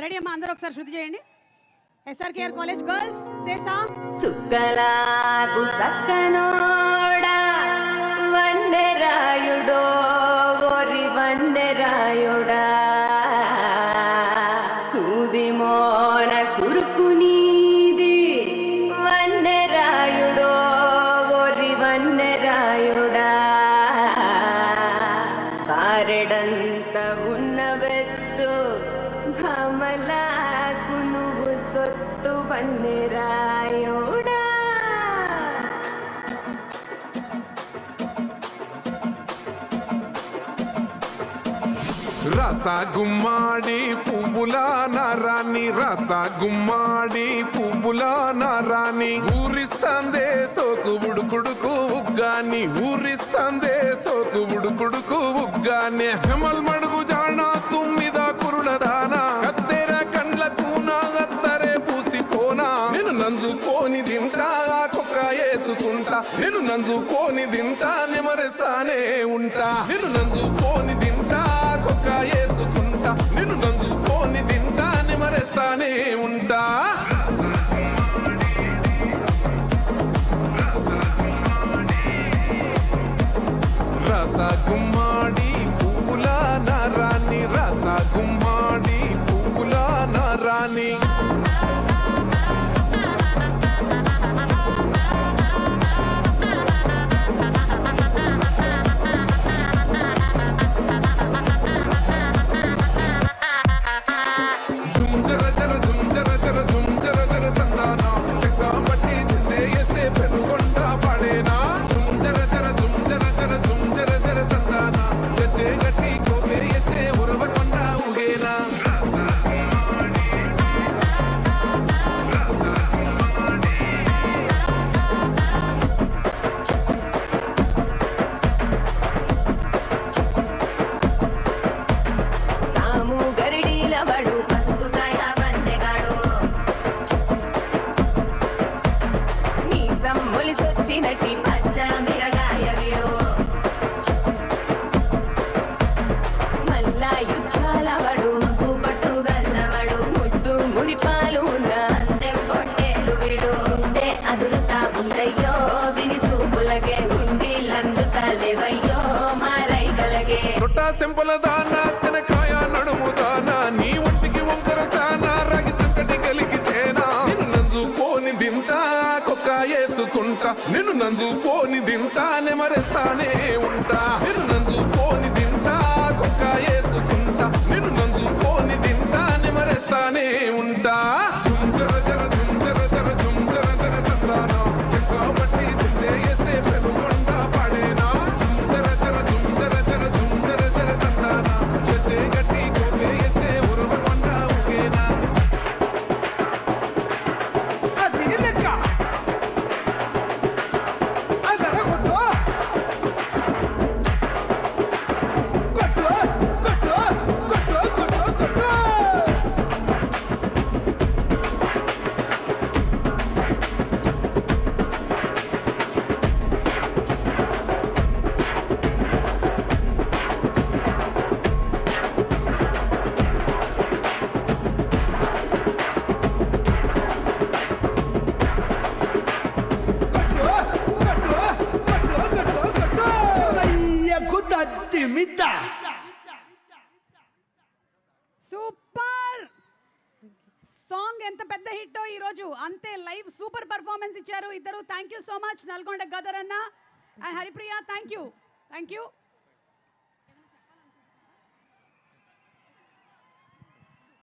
Ready అమ్మా, అందరూ ఒకసారి శృతి చేయండి. SRKR కాలేజ్ గర్ల్స్ సే సా. సుక్కలాగు సక్కనోడా వన్నెరాయుడో ఓరి వన్నెరాయుడా సూది మోన సురుకు నీది వన్నెరాయుడో ఓరి వన్నెరాయుడా కారెడంత ఉన్నవెత్తు భమలాకు నువ్వు సొత్తు వన్నెరాయుడా. రస గుమ్మాడి పువ్వుల నారాణి, రస గుమ్మాడి పువ్వుల నారాణి ఊరిస్తాందే సోకు ఉడుకుడుకు ఉగ్గాని, ఊరిస్తాందే సోకు ఉడుకుడుకు ఉగ్గాని జమల్ మడుగు జానా తుమ్మిద కురులదానా కత్తెర కండ్లకు నా అత్తరే పూసిపోనా నేను నంజుకోని తింటా కుక్క వేసుకుంటా, నేను నంజుకోని తింటా నెమరేస్తానే ఉంటా, నేను నంజుకోని తింటా కుక్క వేసుకుంటా, నేను నంజుకోని తింటా నెమరేస్తానే ఉంటా. రస గుమ్మాడి పువ్వుల నారాణి, రస గుమ్మాడి పువ్వుల నారాణి మొలిసొచ్చినటి పచ్చ మిరగాయ విడో మల్లా యుద్ధాల వడు మగ్గు పట్టు గల్లవడు ముద్దు మురిపాలు ఉన్న అంతే పొట్టేలు విడు ఉండే అదురుతా ఉండయ్యో విని సూపులకే గుండీలందుతలేవయ్యో మారైగలగే తొట్టా సెంపల దానా శనకాయ నడుము దానా నీ ఒంటికి వంకర సానా రాగి సంకటి కలికి చేనా నేను నంజుకోని తింటా కుక్క వేసుకుంటా, నేను నంజుకోని తింటా నెమరేస్తానే ఉంటా, నేను నంజుకోని తింటా కుక్క వేసుకుంటా, నేను నంజుకోని తింటా నెమరేస్తానే ఉంటా. జుంజర జర జుంజర జర జుంజర జర చందానా చెక్క బట్టి చిందే వేస్తే పెనుగొండ పడేనా జుంజర జర జుంజర జర జుంజర జర చందానా చెచ్చే గట్టి కోపే వేస్తే ఉరవకొండ ఊగేనా. సూపర్ సాంగ్, ఎంత పెద్ద హిట్ ఈ రోజు. అంతే లైవ్ సూపర్ పర్ఫార్మెన్స్ ఇచ్చారు ఇద్దరు. Thank you so much Nalgonda Gaddar అన్న అండ్ హరిప్రియ. Thank you.